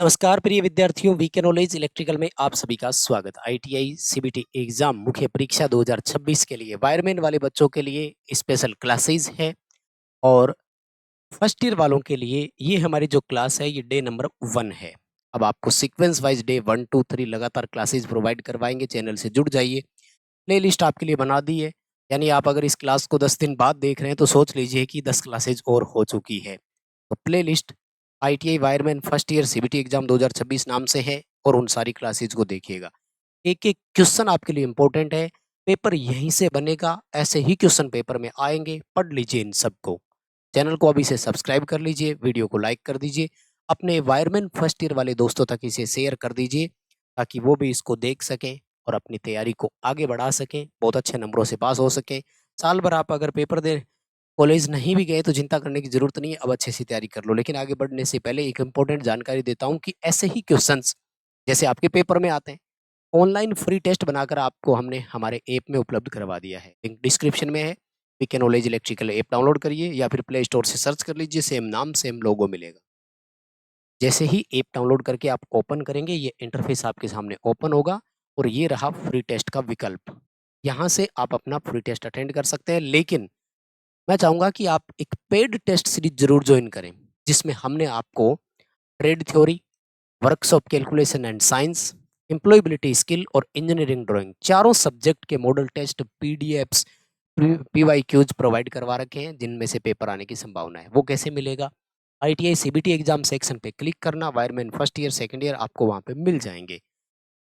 नमस्कार प्रिय विद्यार्थियों, वीके नॉलेज इलेक्ट्रिकल में आप सभी का स्वागत। आईटीआई सीबीटी एग्जाम मुख्य परीक्षा 2026 के लिए वायरमैन वाले बच्चों के लिए स्पेशल क्लासेस है और फर्स्ट ईयर वालों के लिए ये हमारी जो क्लास है ये डे नंबर 1 है। अब आपको सीक्वेंस वाइज डे 1, 2, 3 लगातार क्लासेस प्रोवाइड करवाएंगे। चैनल से जुड़ जाइए। प्ले लिस्ट आपके लिए बना दी है, यानी आप अगर इस क्लास को 10 दिन बाद देख रहे हैं तो सोच लीजिए कि 10 क्लासेज और हो चुकी है। तो play list ITI wireman first year CBT exam 2026 नाम से है और उन सारी क्लासेज को देखिएगा। एक एक क्वेश्चन आपके लिए इंपॉर्टेंट है। पेपर यहीं से बनेगा, ऐसे ही क्वेश्चन पेपर में आएंगे। पढ़ लीजिए इन सबको। चैनल को अभी से सब्सक्राइब कर लीजिए, वीडियो को लाइक कर दीजिए, अपने वायरमैन फर्स्ट ईयर वाले दोस्तों तक इसे शेयर कर दीजिए ताकि वो भी इसको देख सकें और अपनी तैयारी को आगे बढ़ा सकें, बहुत अच्छे नंबरों से पास हो सकें। साल भर आप अगर पेपर दे कॉलेज नहीं भी गए तो चिंता करने की जरूरत नहीं है, अब अच्छे से तैयारी कर लो। लेकिन आगे बढ़ने से पहले एक इंपॉर्टेंट जानकारी देता हूँ कि ऐसे ही क्वेश्चंस जैसे आपके पेपर में आते हैं, ऑनलाइन फ्री टेस्ट बनाकर आपको हमने हमारे ऐप में उपलब्ध करवा दिया है। लिंक डिस्क्रिप्शन में है। VK knowledge electrical app download करिए या फिर प्ले स्टोर से सर्च कर लीजिए, सेम नाम सेम लोगो मिलेगा। जैसे ही ऐप डाउनलोड करके आप ओपन करेंगे, ये इंटरफेस आपके सामने ओपन होगा और ये रहा फ्री टेस्ट का विकल्प। यहाँ से आप अपना फ्री टेस्ट अटेंड कर सकते हैं, लेकिन मैं चाहूंगा कि आप एक पेड टेस्ट सीरीज जरूर ज्वाइन करें, जिसमें हमने आपको trade theory, workshop calculation and science, employability skill और इंजीनियरिंग ड्राइंग, चारों सब्जेक्ट के model test, PDFs, PYQs provide करवा रखे हैं, जिनमें से पेपर आने की संभावना है। वो कैसे मिलेगा? आईटीआई सीबीटी एग्जाम सेक्शन पे क्लिक करना, wireman first year second year आपको वहां पे मिल जाएंगे।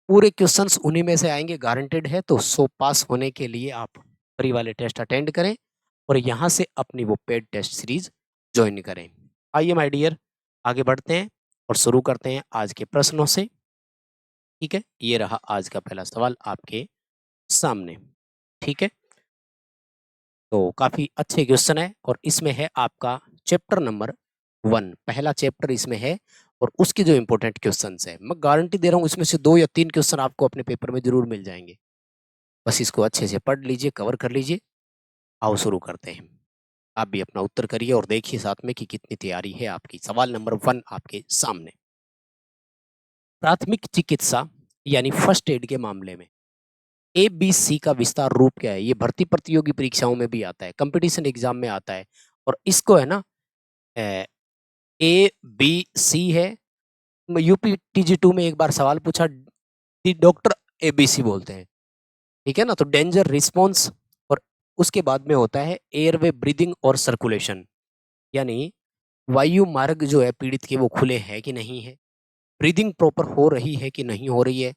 पूरे क्वेश्चंस उन्हीं में से आएंगे, गारंटेड है। तो 100 पास होने के लिए आप फ्री वाले टेस्ट अटेंड करें और यहाँ से अपनी वो पेड टेस्ट सीरीज ज्वाइन करें। आइए माय डियर, आगे बढ़ते हैं और शुरू करते हैं आज के प्रश्नों से। ठीक है, ये रहा आज का पहला सवाल आपके सामने। ठीक है, तो काफी अच्छे क्वेश्चन है और इसमें है आपका चैप्टर नंबर 1, पहला चैप्टर इसमें है और उसके जो इंपॉर्टेंट क्वेश्चन है, मैं गारंटी दे रहा हूँ इसमें से 2 या 3 क्वेश्चन आपको अपने पेपर में जरूर मिल जाएंगे। बस इसको अच्छे से पढ़ लीजिए, कवर कर लीजिए। आओ शुरू करते हैं। आप भी अपना उत्तर करिए और देखिए साथ में कि कितनी तैयारी है आपकी। सवाल नंबर 1 आपके सामने। प्राथमिक चिकित्सा यानी फर्स्ट एड के मामले में ABC का विस्तार रूप क्या है? ये भर्ती प्रतियोगी परीक्षाओं में भी आता है, कंपटीशन एग्जाम में आता है और इसको है ना ABC है। यूपी TG2 में एक बार सवाल पूछा, डॉक्टर ABC बोलते हैं। ठीक है ना, तो डेंजर रिस्पॉन्स और उसके बाद में होता है एयरवे ब्रीदिंग और सर्कुलेशन, यानी वायु मार्ग जो है पीड़ित के वो खुले हैं कि नहीं है, ब्रीदिंग प्रॉपर हो रही है कि नहीं हो रही है,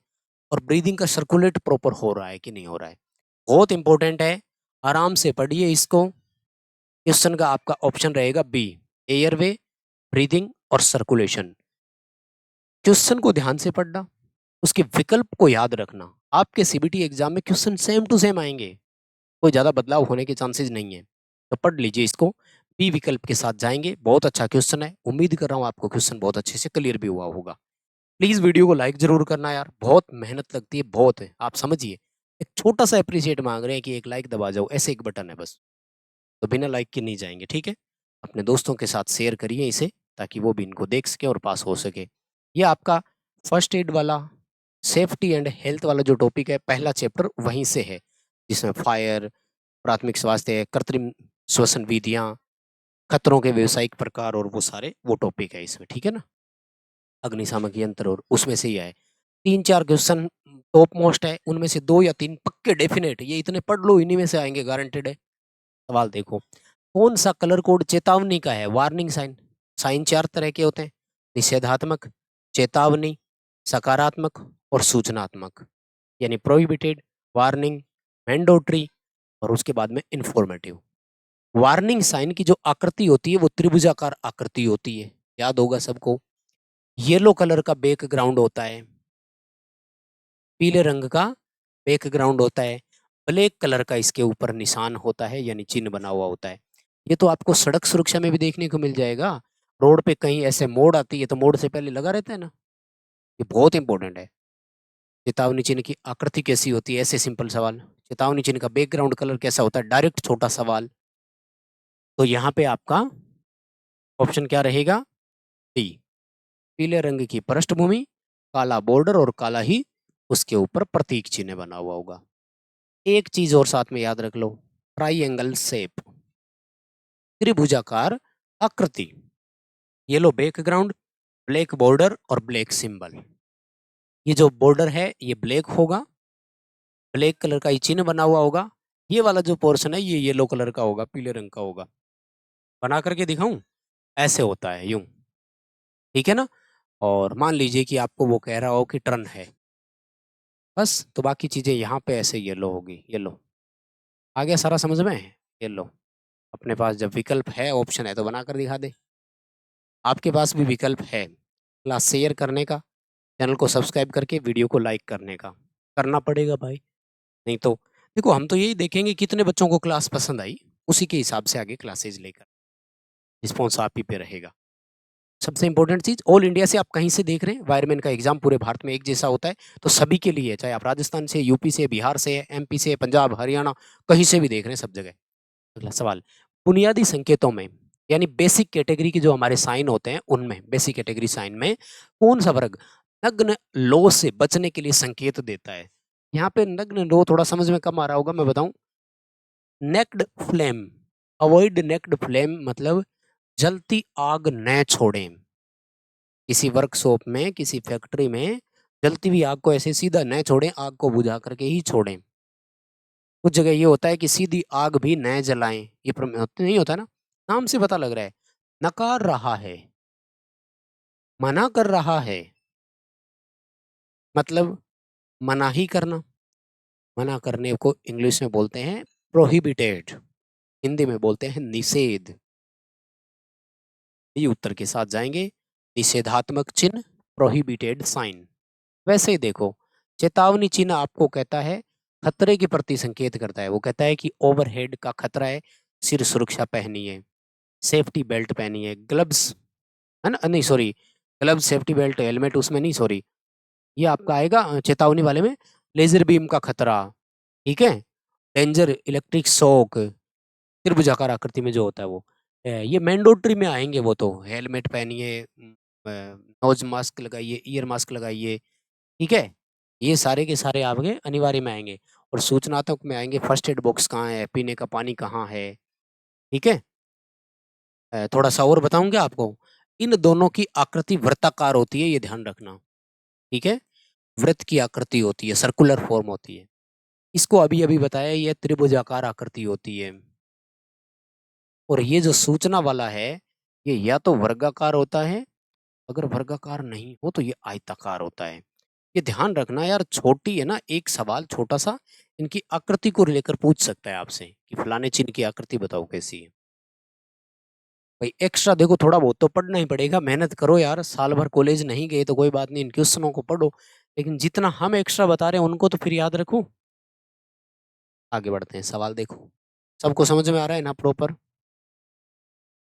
और ब्रीदिंग का सर्कुलेट प्रॉपर हो रहा है कि नहीं हो रहा है। बहुत इंपॉर्टेंट है, आराम से पढ़िए इसको। क्वेश्चन का आपका ऑप्शन रहेगा बी, एयरवे, ब्रीदिंग और सर्कुलेशन। क्वेश्चन को ध्यान से पढ़ना, उसके विकल्प को याद रखना। आपके सीबीटी एग्जाम में क्वेश्चन सेम टू सेम आएंगे, कोई ज्यादा बदलाव होने के चांसेस नहीं है। तो पढ़ लीजिए इसको, बी विकल्प के साथ जाएंगे। बहुत अच्छा क्वेश्चन है, उम्मीद कर रहा हूँ आपको क्वेश्चन बहुत अच्छे से क्लियर भी हुआ होगा। प्लीज वीडियो को लाइक जरूर करना यार, बहुत मेहनत लगती है, बहुत है, आप समझिए। एक छोटा सा अप्रिशिएट मांग रहे हैं कि एक लाइक दबा जाओ, ऐसे एक बटन है बस, तो बिना लाइक के नहीं जाएंगे। ठीक है, अपने दोस्तों के साथ शेयर करिए इसे ताकि वो भी इनको देख सके और पास हो सके। ये आपका फर्स्ट एड वाला, सेफ्टी एंड हेल्थ वाला जो टॉपिक है, पहला चैप्टर वहीं से है, जिसमें फायर, प्राथमिक स्वास्थ्य, कृत्रिम श्वसन विधियां, खतरों के व्यवसायिक प्रकार और वो सारे वो टॉपिक है इसमें। ठीक है ना, अग्निशामक यंत्र और उसमें से ही है। 3-4 क्वेश्चन टॉप मोस्ट है, उनमें से 2 या 3 पक्के डेफिनेट, ये इतने पढ़ लो, इन्हीं में से आएंगे, गारंटेड है। सवाल देखो, कौन सा कलर कोड चेतावनी का है? Warning sign. साइन 4 तरह के होते हैं, निषेधात्मक, चेतावनी, सकारात्मक और सूचनात्मक, यानी प्रोहिबिटेड, वार्निंग, मैंडेटरी और उसके बाद में इंफॉर्मेटिव। वार्निंग साइन की जो आकृति होती है वो त्रिभुजाकार आकृति होती है, याद होगा सबको। येलो कलर का बैकग्राउंड होता है, पीले रंग का बैकग्राउंड होता है, ब्लैक कलर का इसके ऊपर निशान होता है, यानी चिन्ह बना हुआ होता है। ये तो आपको सड़क सुरक्षा में भी देखने को मिल जाएगा। रोड पे कहीं ऐसे मोड़ आती है तो मोड़ से पहले लगा रहता है ना, ये बहुत इंपॉर्टेंट है। चेतावनी चिन्ह की आकृति कैसी होती है? ऐसे सिंपल सवाल। चेतावनी चिन्ह का बैकग्राउंड कलर कैसा होता है? डायरेक्ट छोटा सवाल। तो यहाँ पे आपका ऑप्शन क्या रहेगा? डी। पीले रंग की पृष्ठभूमि, काला बॉर्डर और काला ही उसके ऊपर प्रतीक चिन्ह बना हुआ होगा। एक चीज और साथ में याद रख लो, ट्राइएंगल शेप, त्रिभुजाकार आकृति, येलो बैकग्राउंड, ब्लैक बॉर्डर और ब्लैक सिंबल। ये जो बॉर्डर है ये ब्लैक होगा, ब्लैक कलर का ये चिन्ह बना हुआ होगा। ये वाला जो पोर्शन है ये येलो कलर का होगा, पीले रंग का होगा। बना करके दिखाऊं? ऐसे होता है, यूं। ठीक है ना? और मान लीजिए कि आपको वो कह रहा हो कि टर्न है, बस तो बाकी चीजें यहाँ पे ऐसे येलो होगी, येलो। आ गया सारा समझ में? येलो। अपने पास जब विकल्प है, ऑप्शन है, तो बना कर दिखा दे। आपके पास भी विकल्प है क्लास शेयर करने का, चैनल को सब्सक्राइब करके वीडियो को लाइक करने का। करना पड़ेगा भाई, नहीं तो देखो हम तो यही देखेंगे कितने बच्चों को क्लास पसंद आई, उसी के हिसाब से आगे क्लासेज लेकर रिस्पॉन्स आप ही पे रहेगा। सबसे इंपॉर्टेंट चीज, ऑल इंडिया से आप कहीं से देख रहे हैं, वायरमैन का एग्जाम पूरे भारत में एक जैसा होता है, तो सभी के लिए, चाहे आप राजस्थान से, यूपी से, बिहार से, एमपी से, पंजाब, हरियाणा, कहीं से भी देख रहे हैं, सब जगह। अगला सवाल, बुनियादी संकेतों में यानी बेसिक कैटेगरी के जो हमारे साइन होते हैं उनमें, बेसिक कैटेगरी साइन में कौन सा वर्ग नग्न लो से बचने के लिए संकेत देता है? यहाँ पे नग्न लो थोड़ा समझ में कम आ रहा होगा, मैं बताऊं। Naked flame, avoid naked flame मतलब जलती आग न छोड़ें। किसी वर्कशॉप में, किसी फैक्ट्री में जलती हुई आग को ऐसे सीधा न छोड़ें, आग को बुझा करके ही छोड़ें। कुछ जगह ये होता है कि सीधी आग भी न जलाएं, ये नहीं होता ना, नाम से पता लग रहा है। नकार रहा है, मना कर रहा है, मतलब मनाही करना। मना करने को इंग्लिश में बोलते हैं प्रोहिबिटेड, हिंदी में बोलते हैं निषेध। ये उत्तर के साथ जाएंगे, निषेधात्मक चिन्ह, प्रोहिबिटेड साइन। वैसे ही देखो, चेतावनी चिन्ह आपको कहता है, खतरे के प्रति संकेत करता है। वो कहता है कि ओवरहेड का खतरा है, सिर सुरक्षा पहनिए, सेफ्टी बेल्ट पहनिए, ग्लव्स, है ना, नहीं sorry, gloves, safety belt, helmet उसमें नहीं, सॉरी, ये आपका आएगा चेतावनी वाले में, लेजर बीम का खतरा, ठीक है, डेंजर, इलेक्ट्रिक शॉक, त्रिभुजाकार आकृति में जो होता है वो। ये मैंडेटरी में आएंगे, वो तो हेलमेट पहनिए, नोज मास्क लगाइए, ईयर मास्क लगाइए, ठीक है, ये सारे के सारे आपके अनिवार्य में आएंगे। और सूचनात्मक में आएंगे, फर्स्ट एड बॉक्स कहाँ है, पीने का पानी कहाँ है, ठीक है। थोड़ा सा और बताऊंगा आपको, इन दोनों की आकृति वृत्ताकार होती है, ये ध्यान रखना, ठीक है, वृत्त की आकृति होती है, सर्कुलर फॉर्म होती है। इसको अभी अभी बताया, ये त्रिभुजाकार आकृति होती है। और ये जो सूचना वाला है, ये या तो वर्गाकार होता है, अगर वर्गाकार नहीं हो तो ये आयताकार होता है। ये ध्यान रखना यार, छोटी है ना, एक सवाल छोटा सा इनकी आकृति को लेकर पूछ सकता है आपसे कि फलाने चिन्ह की आकृति बताओ कैसी है। भाई एक्स्ट्रा देखो, थोड़ा बहुत तो पढ़ना ही पड़ेगा, मेहनत करो यार, साल भर कॉलेज नहीं गए तो कोई बात नहीं, इन क्वेश्चनों को पढ़ो, लेकिन जितना हम एक्स्ट्रा बता रहे हैं उनको तो फिर याद रखो। आगे बढ़ते हैं, सवाल देखो, सबको समझ में आ रहा है ना प्रॉपर?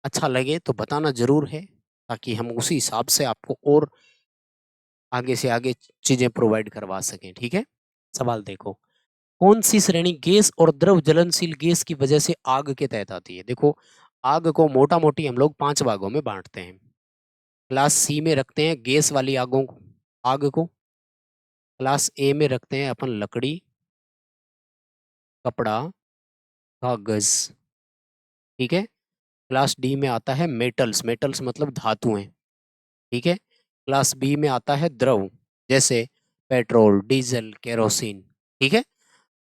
अच्छा लगे तो बताना जरूर है, ताकि हम उसी हिसाब से आपको और आगे से आगे चीजें प्रोवाइड करवा सकें, ठीक है। सवाल देखो, कौन सी श्रेणी गैस और द्रव जलनशील गैस की वजह से आग के तहत आती है? देखो, आग को मोटा मोटी हम लोग 5 भागों में बांटते हैं। क्लास सी में रखते हैं गैस वाली आग को। क्लास ए में रखते हैं अपन लकड़ी, कपड़ा, कागज, ठीक है। क्लास डी में आता है मेटल्स, मेटल्स मतलब धातुएं, ठीक है। क्लास बी में आता है द्रव, जैसे पेट्रोल, डीजल, केरोसिन, ठीक है।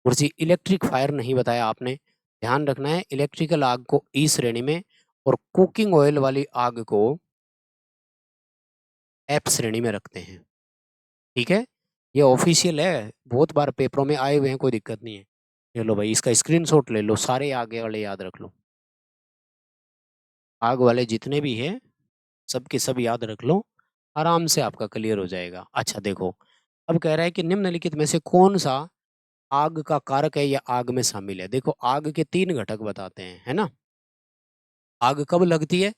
और जी इलेक्ट्रिक फायर नहीं बताया आपने, ध्यान रखना है, इलेक्ट्रिकल आग को ई श्रेणी में और कुकिंग ऑयल वाली आग को एफ श्रेणी में रखते हैं, ठीक है। ये ऑफिशियल है, बहुत बार पेपरों में आए हुए हैं, कोई दिक्कत नहीं है। ले लो भाई, इसका स्क्रीनशॉट ले लो, सारे आगे वाले याद रख लो, आग वाले जितने भी हैं सबके सब याद रख लो, आराम से आपका क्लियर हो जाएगा। अच्छा देखो, अब कह रहा है कि निम्नलिखित में से कौन सा आग का कारक है या आग में शामिल है? देखो, आग के 3 घटक बताते हैं, है ना। आग कब लगती है?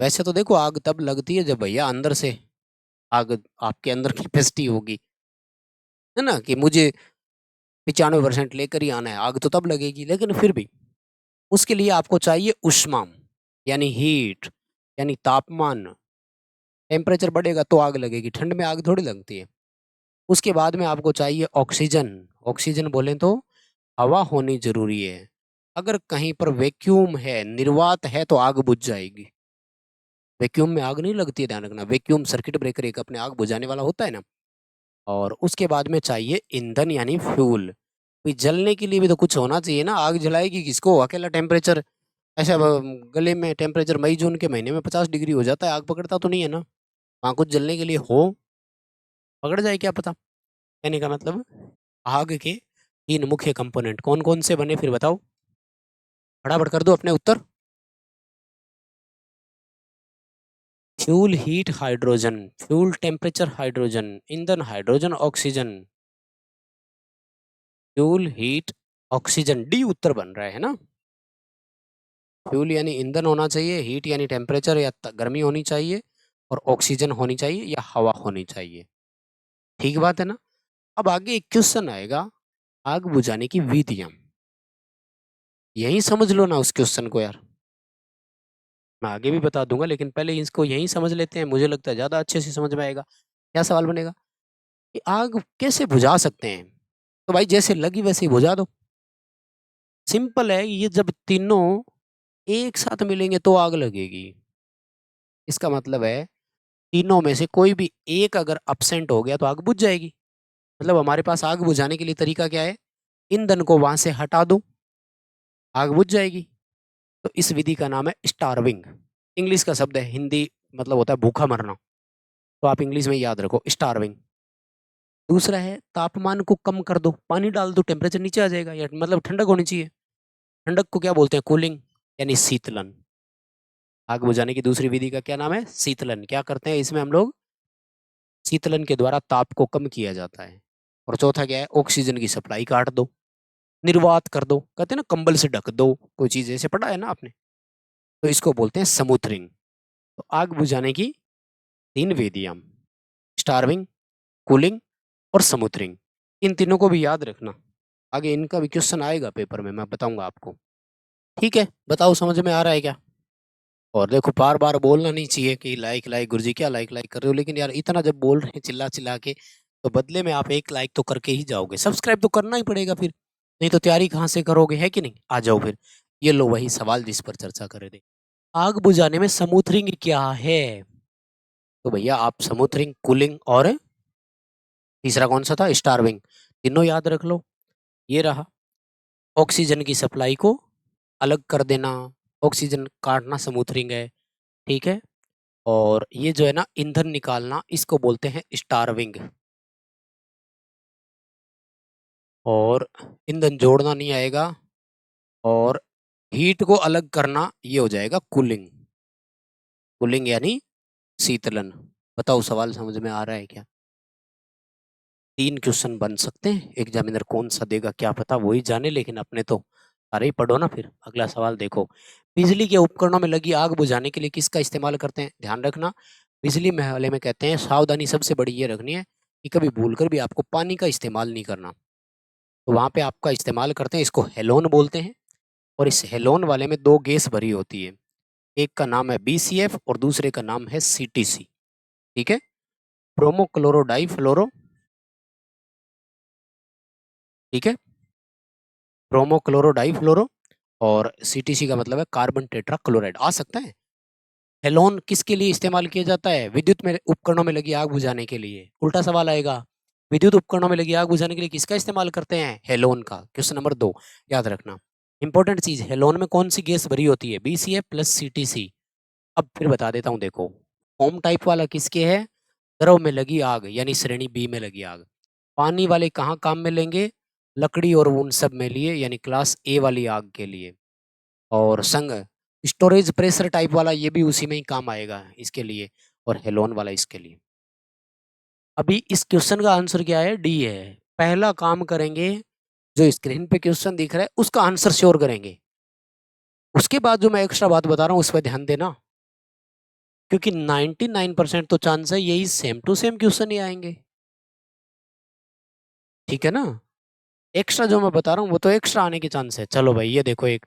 वैसे तो देखो, आग तब लगती है जब भैया अंदर से आग, आपके अंदर कैपेसिटी होगी, है ना, कि मुझे 95% लेकर ही आना है, आग तो तब लगेगी। लेकिन फिर भी उसके लिए आपको चाहिए ऊष्मा, यानी हीट, यानी तापमान, टेम्परेचर बढ़ेगा तो आग लगेगी, ठंड में आग थोड़ी लगती है। उसके बाद में आपको चाहिए ऑक्सीजन। ऑक्सीजन बोले तो हवा होनी जरूरी है। अगर कहीं पर वैक्यूम है, निर्वात है, तो आग बुझ जाएगी। वैक्यूम में आग नहीं लगती है, ध्यान रखना। वैक्यूम सर्किट ब्रेकर एक अपने आग बुझाने वाला होता है ना। और उसके बाद में चाहिए ईंधन यानी फ्यूल। भाई जलने के लिए भी तो कुछ होना चाहिए ना, आग जलाएगी किसको? अकेला टेम्परेचर ऐसा गले में टेम्परेचर मई जून के महीने में 50 डिग्री हो जाता है, आग पकड़ता तो नहीं है ना। वहाँ कुछ जलने के लिए हो, पकड़ जाए क्या पता। कहने का मतलब आग के तीन मुख्य कंपोनेंट कौन कौन से बने, फिर बताओ। फटाफट कर दो अपने उत्तर। Fuel heat hydrogen, fuel temperature hydrogen, ईंधन hydrogen oxygen. Fuel heat oxygen, D उत्तर बन रहा है ना। फ्यूल यानी ईंधन होना चाहिए, हीट यानी टेम्परेचर या गर्मी होनी चाहिए, और ऑक्सीजन होनी चाहिए या हवा होनी चाहिए। ठीक बात है ना। अब आगे एक क्वेश्चन आएगा, आग बुझाने की विधियां। यही समझ लो ना उस क्वेश्चन को यार। मैं आगे भी बता दूंगा, लेकिन पहले इसको यही समझ लेते हैं, मुझे लगता है ज्यादा अच्छे से समझ में आएगा। क्या सवाल बनेगा कि आग कैसे बुझा सकते हैं? तो भाई जैसे लगी वैसे ही बुझा दो। सिंपल है, ये जब तीनों एक साथ मिलेंगे तो आग लगेगी। इसका मतलब है तीनों में से कोई भी एक अगर अपसेंट हो गया तो आग बुझ जाएगी। मतलब हमारे पास आग बुझाने के लिए तरीका क्या है? ईंधन को वहां से हटा दो, आग बुझ जाएगी। तो इस विधि का नाम है स्टार्विंग। इंग्लिश का शब्द है, हिंदी मतलब होता है भूखा मरना। तो आप इंग्लिश में याद रखो, स्टार्विंग। दूसरा है तापमान को कम कर दो, पानी डाल दो, टेम्परेचर नीचे आ जाएगा, या मतलब ठंडक होनी चाहिए। ठंडक को क्या बोलते हैं? कूलिंग यानी शीतलन। आग बुझाने की दूसरी विधि का क्या नाम है? शीतलन। क्या करते हैं इसमें हम लोग? शीतलन के द्वारा ताप को कम किया जाता है। और चौथा क्या है? ऑक्सीजन की सप्लाई काट दो, निर्वात कर दो। कहते हैं ना कंबल से ढक दो, कोई चीज ऐसे पढ़ा है ना आपने। तो इसको बोलते हैं समूथरिंग। तो आग बुझाने की तीन विधियां, स्टार्विंग, कूलिंग और समूथरिंग। इन तीनों को भी याद रखना, आगे इनका भी क्वेश्चन आएगा पेपर में, मैं बताऊंगा आपको। ठीक है, बताओ समझ में आ रहा है क्या? और देखो बार बार बोलना नहीं चाहिए कि लाइक लाइक गुरुजी क्या लाइक लाइक कर रहे हो, लेकिन यार इतना जब बोल रहे हैं चिल्ला चिल्ला के, तो बदले में आप एक लाइक तो करके ही जाओगे। सब्सक्राइब तो करना ही पड़ेगा फिर, नहीं तो तैयारी कहाँ से करोगे, है कि नहीं? आ जाओ फिर। ये लो वही सवाल जिस पर चर्चा कर रहे थे, आग बुझाने में समूथरिंग क्या है। तो भैया आप समूथरिंग, कूलिंग और तीसरा कौन सा था? स्टार्विंग। तीनों याद रख लो। ये रहा, ऑक्सीजन की सप्लाई को अलग कर देना, ऑक्सीजन काटना समूथरिंग है। ठीक है। और ये जो है ना ईंधन निकालना, इसको बोलते हैं स्टार्विंग। और ईंधन जोड़ना नहीं आएगा। और हीट को अलग करना, ये हो जाएगा कूलिंग। कूलिंग यानी शीतलन। बताओ सवाल समझ में आ रहा है क्या? तीन क्वेश्चन बन सकते हैं, एग्जामिनर कौन सा देगा क्या पता, वही जाने, लेकिन अपने तो सारे ही पढ़ो ना। फिर अगला सवाल देखो, बिजली के उपकरणों में लगी आग बुझाने के लिए किसका इस्तेमाल करते हैं? ध्यान रखना, बिजली वाले में कहते हैं सावधानी सबसे बड़ी ये रखनी है कि कभी भूलकर भी आपको पानी का इस्तेमाल नहीं करना। तो वहां पे आपका इस्तेमाल करते हैं, इसको हेलोन बोलते हैं। और इस हेलोन वाले में दो गैस भरी होती है, एक का नाम है BCF और दूसरे का नाम है CTC। ठीक है, ब्रोमो क्लोरो डाई फ्लोरो। ठीक है, ब्रोमो क्लोरो डाई फ्लोरो। और CTC का मतलब है कार्बन टेट्रा क्लोराइड। आ सकता है। हेलोन किसके लिए इस्तेमाल किया जाता है? विद्युत में उपकरणों में लगी आग बुझाने के लिए। उल्टा सवाल आएगा, विद्युत उपकरणों में लगी आग बुझाने के लिए किसका इस्तेमाल करते हैं? हेलोन का। क्वेश्चन नंबर 2 याद रखना। इंपॉर्टेंट चीज, हेलोन में कौन सी गैस भरी होती है? BCF plus CTC। अब फिर बता देता हूँ, देखो होम टाइप वाला किसके है? द्रव में लगी आग यानी श्रेणी बी में लगी आग। पानी वाले कहाँ काम में लेंगे? लकड़ी और उन सब में लिए, यानी क्लास ए वाली आग के लिए। और संग स्टोरेज प्रेशर टाइप वाला, ये भी उसी में ही काम आएगा इसके लिए। और हेलोन वाला इसके लिए। अभी इस क्वेश्चन का आंसर क्या है? डी है। पहला काम करेंगे, जो स्क्रीन पे क्वेश्चन दिख रहा है उसका आंसर श्योर करेंगे। उसके बाद जो मैं एक्स्ट्रा बात बता रहा हूँ उस पर ध्यान देना, क्योंकि 99% तो चांस है यही सेम टू सेम क्वेश्चन ही आएंगे। ठीक है ना। एक्स्ट्रा जो मैं बता रहा हूँ वो तो एक्स्ट्रा आने के चांस है। चलो भाई, ये देखो एक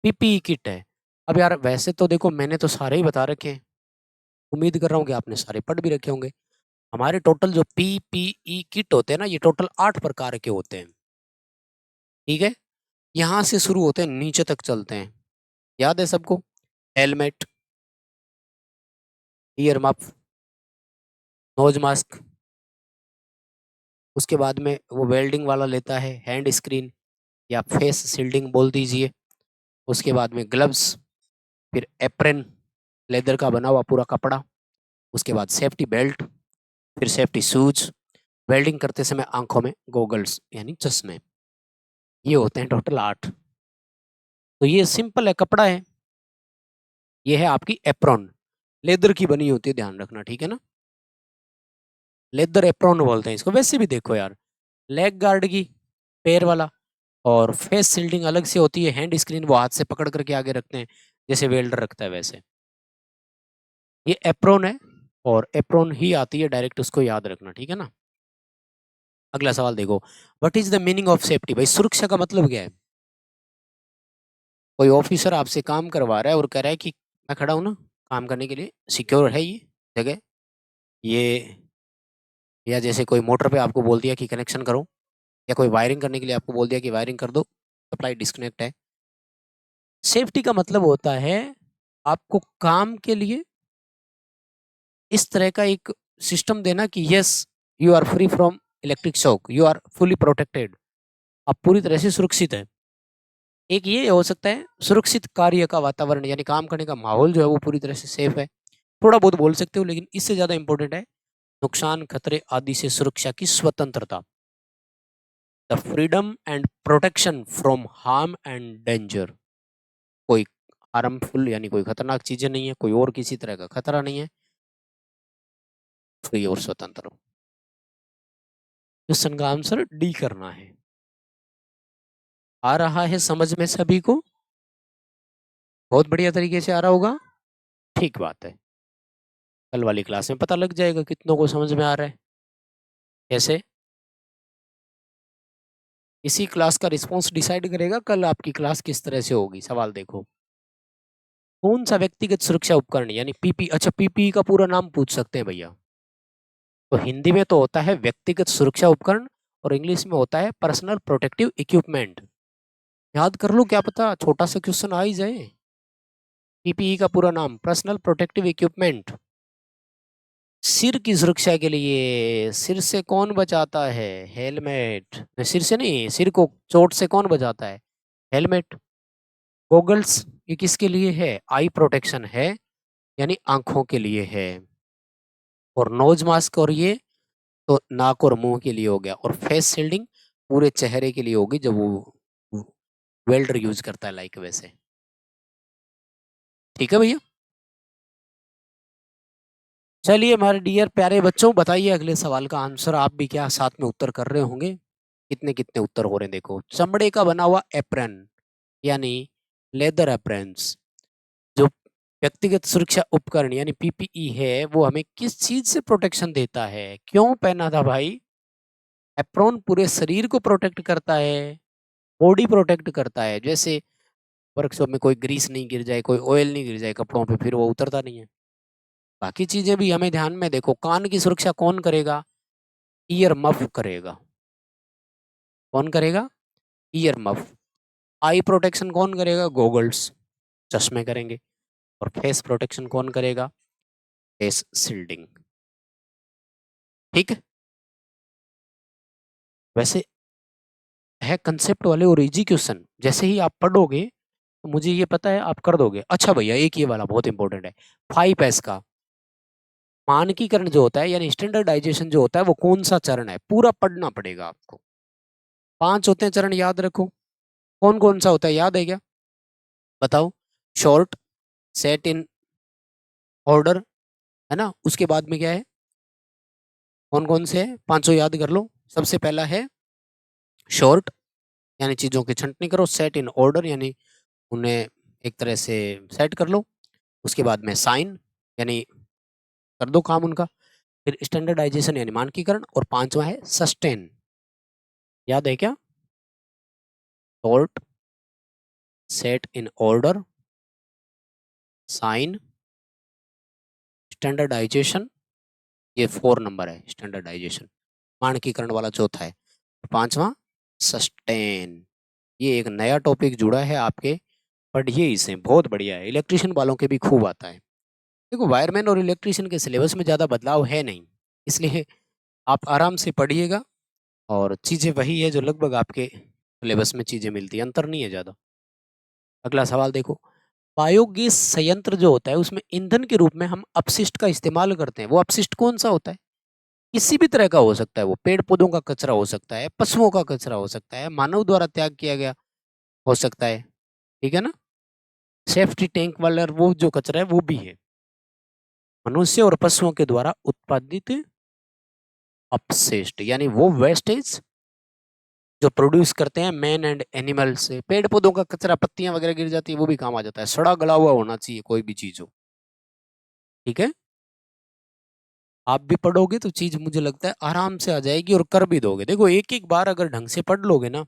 PPE किट है। अब यार वैसे तो देखो मैंने तो सारे ही बता रखे हैं, उम्मीद कर रहा हूँ कि आपने सारे पढ़ भी रखे होंगे। हमारे टोटल जो पीपीई किट होते हैं ना, ये टोटल 8 प्रकार के होते हैं। ठीक है, यहाँ से शुरू होते हैं, नीचे तक चलते हैं। याद है सबको? Helmet, ear muff, nose mask, उसके बाद में वो वेल्डिंग वाला लेता है हैंड स्क्रीन या फेस शील्डिंग बोल दीजिए। उसके बाद में ग्लव्स, फिर एप्रन, लेदर का बना हुआ पूरा कपड़ा। उसके बाद सेफ्टी बेल्ट, फिर सेफ्टी शूज, वेल्डिंग करते समय आंखों में गोगल्स यानी चश्मे। ये होते हैं टोटल 8। तो ये सिंपल है, कपड़ा है। ये है आपकी एप्रॉन, लेदर की बनी होती है, ध्यान रखना, ठीक है ना। लेदर एप्रॉन बोलते हैं इसको। वैसे भी देखो यार, लेग गार्ड की, पैर वाला, और फेस शील्डिंग अलग से होती है। हैंड स्क्रीन वो हाथ से पकड़ करके आगे रखते हैं, जैसे वेल्डर रखता है वैसे। ये एप्रॉन है, और एप्रॉन ही आती है डायरेक्ट, उसको याद रखना, ठीक है ना। अगला सवाल देखो, what is the meaning of safety? भाई सुरक्षा का मतलब क्या है? कोई ऑफिसर आपसे काम करवा रहा है और कह रहा है कि मैं खड़ा हूं ना काम करने के लिए, सिक्योर है ये जगह, ये, या जैसे कोई मोटर पे आपको बोल दिया कि कनेक्शन करो, या कोई वायरिंग करने के लिए आपको बोल दिया कि वायरिंग कर दो, सप्लाई डिस्कनेक्ट है। सेफ्टी का मतलब होता है आपको काम के लिए इस तरह का एक सिस्टम देना कि yes, you are free from electric shock, you are fully protected, आप पूरी तरह से सुरक्षित है। एक ये हो सकता है सुरक्षित कार्य का वातावरण, यानी काम करने का माहौल जो है वो पूरी तरह से सेफ है। थोड़ा बहुत बोल सकते हो, लेकिन इससे ज्यादा इंपॉर्टेंट है नुकसान, खतरे आदि से सुरक्षा की स्वतंत्रता, the freedom and protection from harm and danger. कोई हार्मफुल यानी कोई खतरनाक चीजें नहीं है, कोई और किसी तरह का खतरा नहीं है, फ्री और स्वतंत्र हो। क्वेश्चन का आंसर डी करना है। आ रहा है समझ में सभी को? बहुत बढ़िया तरीके से आ रहा होगा, ठीक बात है। कल वाली क्लास में पता लग जाएगा कितनों को समझ में आ रहा है। कैसे? इसी क्लास का रिस्पॉन्स डिसाइड करेगा कल आपकी क्लास किस तरह से होगी। सवाल देखो, कौन सा व्यक्तिगत सुरक्षा उपकरण यानी पीपी, अच्छा पीपी का पूरा नाम पूछ सकते हैं भैया। तो हिंदी में तो होता है व्यक्तिगत सुरक्षा उपकरण, और इंग्लिश में होता है पर्सनल प्रोटेक्टिव इक्विपमेंट। याद कर लो, क्या पता छोटा सा क्वेश्चन आ ही जाए। पीपीई का पूरा नाम पर्सनल प्रोटेक्टिव इक्विपमेंट। सिर की सुरक्षा के लिए, सिर से कौन बचाता है? हेलमेट। नहीं, सिर से नहीं, सिर को चोट से कौन बचाता है? हेलमेट। गॉगल्स, ये किसके लिए है? आई प्रोटेक्शन है, यानी आंखों के लिए है। और नोज मास्क, और ये तो नाक और मुंह के लिए हो गया। और फेस शील्डिंग पूरे चेहरे के लिए होगी, जब वो वेल्डर यूज करता है, लाइक वैसे। ठीक है भैया, चलिए हमारे डियर प्यारे बच्चों, बताइए अगले सवाल का आंसर। आप भी क्या साथ में उत्तर कर रहे होंगे? कितने कितने उत्तर हो रहे हैं देखो। चमड़े का बना हुआ एप्रन यानी लेदर एप्रन्स, जो व्यक्तिगत सुरक्षा उपकरण यानी पीपीई है, वो हमें किस चीज से प्रोटेक्शन देता है? क्यों पहना था भाई? एप्रॉन पूरे शरीर को प्रोटेक्ट करता है, बॉडी प्रोटेक्ट करता है। जैसे वर्कशॉप में कोई ग्रीस नहीं गिर जाए, कोई ऑयल नहीं गिर जाए कपड़ों पे, फिर वो उतरता नहीं है। बाकी चीजें भी हमें ध्यान में, देखो कान की सुरक्षा कौन करेगा? ईयर मफ करेगा। कौन करेगा? Year muff. आई प्रोटेक्शन कौन करेगा? गॉगल्स, चश्मे करेंगे। और फेस प्रोटेक्शन कौन करेगा? Face shielding. ठीक है, वैसे है कंसेप्ट वाले और इजी क्वेश्चन, जैसे ही आप पढ़ोगे तो मुझे ये पता है आप कर दोगे। अच्छा भैया, एक ये वाला बहुत इंपॉर्टेंट है, 5S का मानकीकरण जो होता है यानी स्टैंडर्डाइजेशन जो होता है, वो कौन सा चरण है? पूरा पढ़ना पड़ेगा आपको। 5 होते हैं चरण, याद रखो। कौन कौन सा होता है, याद है क्या? बताओ। शॉर्ट, सेट इन ऑर्डर, है ना। उसके बाद में क्या है? कौन कौन से है? पांचों याद कर लो। सबसे पहला है शॉर्ट, यानी चीजों की छंटनी करो। सेट इन ऑर्डर, यानी उन्हें एक तरह से सेट कर लो। उसके बाद में साइन, यानी कर दो काम उनका। फिर स्टैंडर्डाइजेशन यानी मानकीकरण, और पांचवा है सस्टेन। याद है क्या? Sort, set in order, shine, standardization, ये 4 नंबर है स्टैंडर्डाइजेशन, मानकीकरण वाला चौथा है। 5वां सस्टेन, ये एक नया टॉपिक जुड़ा है आपके, पढ़िए इसे, बहुत बढ़िया है, इलेक्ट्रिशियन वालों के भी खूब आता है। देखो वायरमैन और इलेक्ट्रिशियन के सिलेबस में ज़्यादा बदलाव है नहीं, इसलिए आप आराम से पढ़िएगा और चीज़ें वही है जो लगभग आपके सिलेबस में चीज़ें मिलती है, अंतर नहीं है ज़्यादा। अगला सवाल देखो, बायोगैस संयंत्र जो होता है उसमें ईंधन के रूप में हम अपशिष्ट का इस्तेमाल करते हैं, वो अपशिष्ट कौन सा होता है? किसी भी तरह का हो सकता है, वो पेड़ पौधों का कचरा हो सकता है, पशुओं का कचरा हो सकता है, मानव द्वारा त्याग किया गया हो सकता है, ठीक है ना? सेफ्टी टैंक वाला वो जो कचरा है वो भी है, मनुष्य और पशुओं के द्वारा उत्पादित अपशिष्ट, यानी वो वेस्टेज जो प्रोड्यूस करते हैं मैन एंड एनिमल से, पेड़ पौधों का कचरा, पत्तियां वगैरह गिर जाती है वो भी काम आ जाता है, सड़ा गला हुआ होना चाहिए कोई भी चीज हो, ठीक है? आप भी पढ़ोगे तो चीज मुझे लगता है आराम से आ जाएगी और कर भी दोगे। देखो एक एक बार अगर ढंग से पढ़ लोगे ना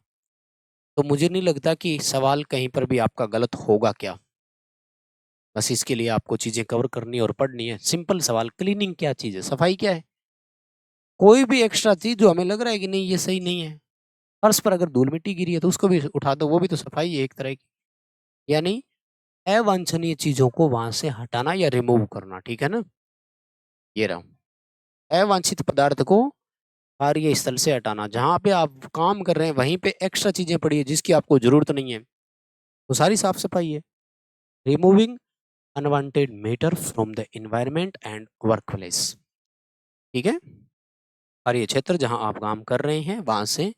तो मुझे नहीं लगता कि सवाल कहीं पर भी आपका गलत होगा क्या। बस इसके लिए आपको चीजें कवर करनी और पढ़नी है। सिंपल सवाल, क्लीनिंग क्या चीज है, सफाई क्या है? कोई भी एक्स्ट्रा चीज जो हमें लग रहा है कि नहीं ये सही नहीं है, फर्श पर अगर धूल मिट्टी गिरी है तो उसको भी उठा दो, वो भी तो सफाई है एक तरह की। यानी अवांछनीय चीजों को वहां से हटाना या रिमूव करना, ठीक है ना? ये रहा, अवांछित पदार्थ को कार्यस्थल से हटाना, जहां पे आप काम कर रहे हैं वहीं पे एक्स्ट्रा चीजें पड़ी है जिसकी आपको जरूरत नहीं है, तो सारी साफ सफाई है। Removing unwanted matter from the environment and workplace, ठीक है? कार्य क्षेत्र जहां आप काम कर रहे हैं वहां से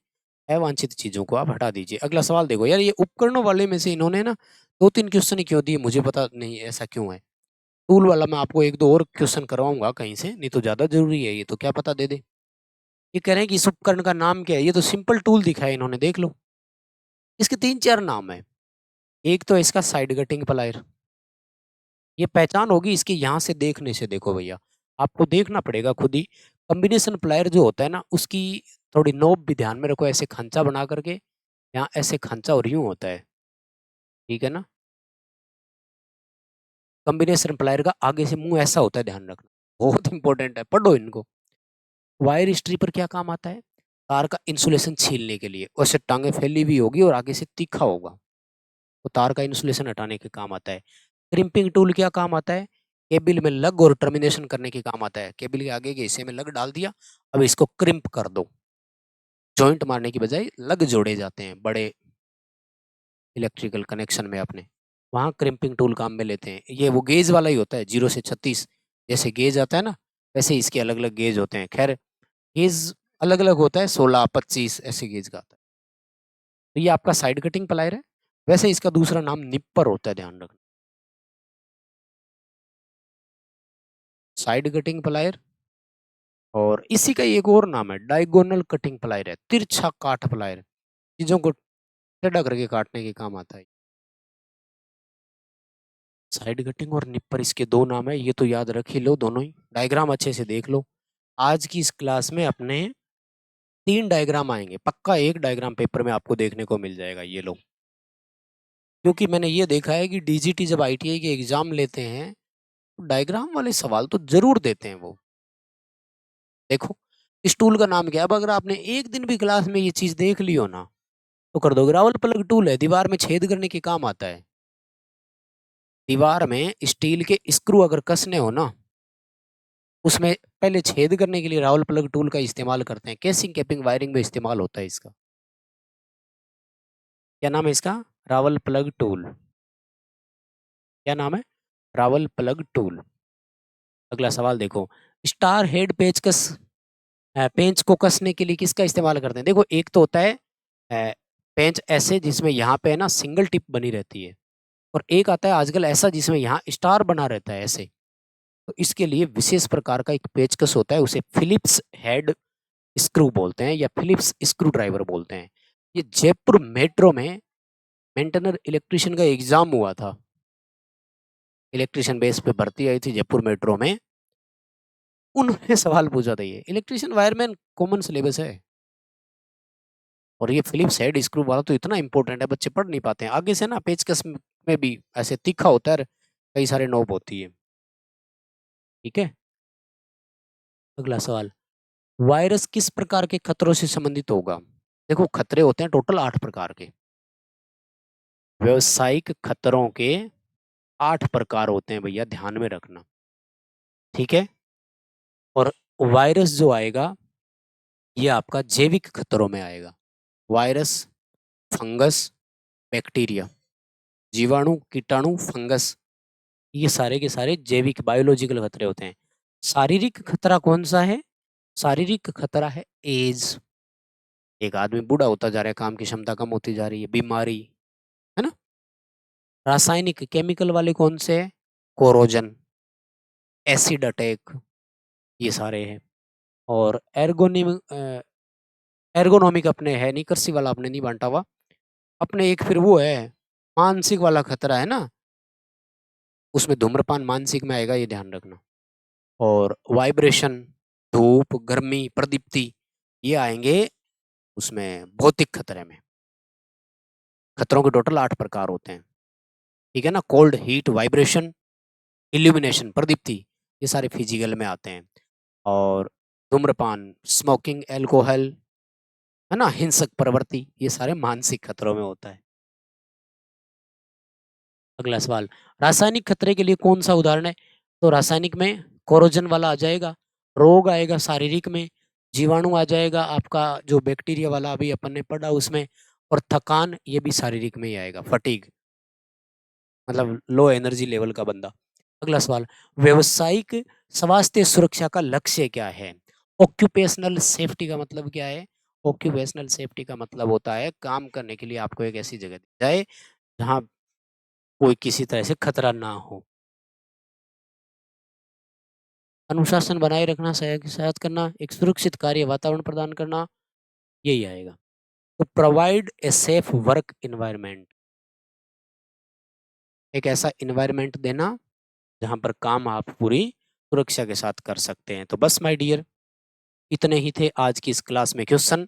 अवांछित चीजों को आप हटा दीजिए। अगला सवाल देखो यार, ये उपकरणों वाले में से इन्होंने ना 2-3 क्वेश्चन ही क्यों दिए मुझे पता नहीं, ऐसा क्यों है। टूल वाला मैं आपको 1-2 और क्वेश्चन करवाऊंगा कहीं से, नहीं तो ज्यादा जरूरी है ये तो क्या पता दे दे। ये कह रहे हैं कि इस उपकरण का नाम क्या है, ये तो सिंपल टूल दिखा है इन्होंने, देख लो। इसके 3-4 नाम है। एक तो इसका साइड कटिंग प्लायर, ये पहचान होगी इसकी यहाँ से देखने से, देखो भैया आपको देखना पड़ेगा खुद ही। कॉम्बिनेशन प्लायर जो होता है ना उसकी थोड़ी नोब भी ध्यान में रखो, ऐसे खांचा बना करके, यहाँ ऐसे खांचा और यूं होता है, ठीक है ना? कॉम्बिनेशन प्लायर का आगे से मुंह ऐसा होता है, ध्यान रखना, बहुत इंपॉर्टेंट है, पढ़ो इनको। वायर स्ट्रिपर क्या काम आता है? तार का इंसुलेशन छीलने के लिए, वैसे टांगे फैली हुई होगी और आगे से तीखा होगा, तो तार का इंसुलेशन हटाने के काम आता है। क्रिम्पिंग टूल क्या काम आता है? केबल में लग और टर्मिनेशन करने के काम आता है, केबल के आगे के हिस्से में लग डाल दिया, अब इसको क्रिम्प कर दो, जॉइंट मारने की बजाय लग जोड़े जाते हैं बड़े इलेक्ट्रिकल कनेक्शन में अपने, वहाँ क्रिम्पिंग टूल काम में लेते हैं। ये वो गेज वाला ही होता है, 0 से 36 जैसे गेज आता है ना, वैसे इसके अलग अलग गेज होते हैं। खैर गेज अलग अलग होता है, 16-25 ऐसे गेज का आता है। तो ये आपका साइड कटिंग प्लायर है, वैसे इसका दूसरा नाम निप्पर होता है, ध्यान रखना। साइड कटिंग प्लायर, और इसी का एक और नाम है डायगोनल कटिंग प्लायर, है तिरछा काट प्लायर, चीजों को टेढ़ा करके काटने के काम आता है। साइड कटिंग और निप्पर इसके 2 नाम है, ये तो याद रख ही लो दोनों ही, डायग्राम अच्छे से देख लो। आज की इस क्लास में अपने 3 डायग्राम आएंगे, पक्का एक डायग्राम पेपर में आपको देखने को मिल जाएगा, ये लो। क्योंकि मैंने ये देखा है कि डीजीटी जब आईटीआई के एग्जाम लेते हैं तो डायग्राम वाले सवाल तो जरूर देते हैं वो। देखो इस टूल का नाम क्या है, अब अगर आपने एक दिन भी क्लास में ये चीज देख ली हो ना तो कर दोगे, रावल प्लग टूल है, दीवार में छेद करने के काम आता है। दीवार में स्टील के स्क्रू अगर कसने हो ना, उसमें पहले छेद करने के लिए रावल प्लग टूल का इस्तेमाल करते हैं, केसिंग कैपिंग वायरिंग में इस्तेमाल होता है इसका। क्या नाम है इसका? Rawal plug tool. क्या नाम है? Rawal plug tool. अगला सवाल देखो, स्टार हेड पेचकस, पेंच को कसने के लिए किसका इस्तेमाल करते हैं? देखो एक तो होता है अ, पेंच ऐसे जिसमें यहाँ पे है ना सिंगल टिप बनी रहती है, और एक आता है आजकल ऐसा जिसमें यहाँ स्टार बना रहता है ऐसे। तो इसके लिए विशेष प्रकार का एक पेचकस होता है, उसे फिलिप्स हेड स्क्रू बोलते हैं या फिलिप्स स्क्रू ड्राइवर बोलते हैं। ये जयपुर मेट्रो में मेंटेनर इलेक्ट्रिशियन का एग्जाम हुआ था, इलेक्ट्रिशियन बेस पे भर्ती आई थी जयपुर मेट्रो में, उन्होंने सवाल पूछा था, ये इलेक्ट्रिशियन वायरमैन कॉमन सिलेबस है। और ये फिलिप्स हेड स्क्रू वाला तो इतना इंपॉर्टेंट है, बच्चे पढ़ नहीं पाते हैं। आगे से ना पेचकस में भी ऐसे तीखा होता है, कई सारे नोब होती है। ठीक है। अगला सवाल, वायरस किस प्रकार के खतरों से संबंधित होगा? देखो खतरे होते हैं टोटल 8 प्रकार के। व्यावसायिक खतरों के 8 प्रकार होते हैं भैया, ध्यान में रखना। ठीक है। और वायरस जो आएगा ये आपका जैविक खतरों में आएगा। वायरस, फंगस, बैक्टीरिया, जीवाणु, कीटाणु, फंगस, ये सारे के सारे जैविक बायोलॉजिकल खतरे होते हैं। शारीरिक खतरा कौन सा है? शारीरिक खतरा है एज। एक आदमी बूढ़ा होता जा रहा है, काम की क्षमता कम होती जा रही है, बीमारी, है ना। रासायनिक केमिकल वाले कौन से है? कोरोजन, एसिड अटैक, ये सारे हैं। और एर्गोनॉमिक अपने है नहीं, कृषि वाला अपने नहीं बांटा हुआ। अपने एक फिर वो है मानसिक वाला खतरा है ना, उसमें धूम्रपान मानसिक में आएगा, ये ध्यान रखना। और वाइब्रेशन, धूप, गर्मी, प्रदीप्ति, ये आएंगे उसमें भौतिक खतरे में। खतरों के टोटल 8 प्रकार होते हैं, ठीक है ना। कोल्ड, हीट, वाइब्रेशन, इल्यूमिनेशन, प्रदीप्ति, ये सारे फिजिकल में आते हैं। और धूम्रपान, स्मोकिंग, एल्कोहल, है ना, हिंसक प्रवृत्ति, ये सारे मानसिक खतरों में होता है। अगला सवाल, रासायनिक खतरे के लिए कौन सा उदाहरण है? तो रासायनिक में कोरोजन वाला आ जाएगा, रोग आएगा शारीरिक में, जीवाणु आ जाएगा आपका जो बैक्टीरिया वाला अभी अपन ने पढ़ा उसमें, और थकान ये भी शारीरिक में ही आएगा, फटीग, मतलब लो एनर्जी लेवल का बंदा। अगला सवाल, व्यवसायिक स्वास्थ्य सुरक्षा का लक्ष्य क्या है? ऑक्यूपेशनल सेफ्टी का मतलब क्या है? ऑक्यूपेशनल सेफ्टी का मतलब होता है काम करने के लिए आपको एक ऐसी जगह दी जाए जहाँ कोई किसी तरह से खतरा ना हो। अनुशासन बनाए रखना, सहायता करना, एक सुरक्षित कार्य वातावरण प्रदान करना, यही आएगा। तो provide a safe work environment, एक ऐसा इन्वायरमेंट देना जहां पर काम आप पूरी सुरक्षा के साथ कर सकते हैं। तो बस माय डियर, इतने ही थे आज की इस क्लास में क्वेश्चन।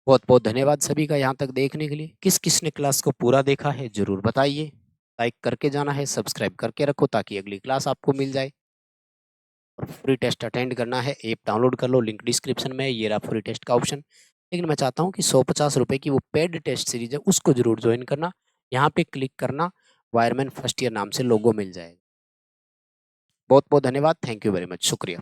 बहुत बहुत धन्यवाद सभी का यहाँ तक देखने के लिए। किस किस ने क्लास को पूरा देखा है जरूर बताइए। लाइक करके जाना है, सब्सक्राइब करके रखो ताकि अगली क्लास आपको मिल जाए। और फ्री टेस्ट अटेंड करना है, ऐप डाउनलोड कर लो, लिंक डिस्क्रिप्शन में है, ये रहा फ्री टेस्ट का ऑप्शन। लेकिन मैं चाहता हूँ कि 150 रुपये की वो पेड टेस्ट सीरीज है उसको जरूर ज्वाइन करना। यहाँ पे क्लिक करना, वायरमैन फर्स्ट ईयर नाम से लोगो मिल जाएगा। बहुत बहुत धन्यवाद, थैंक यू वेरी मच, शुक्रिया।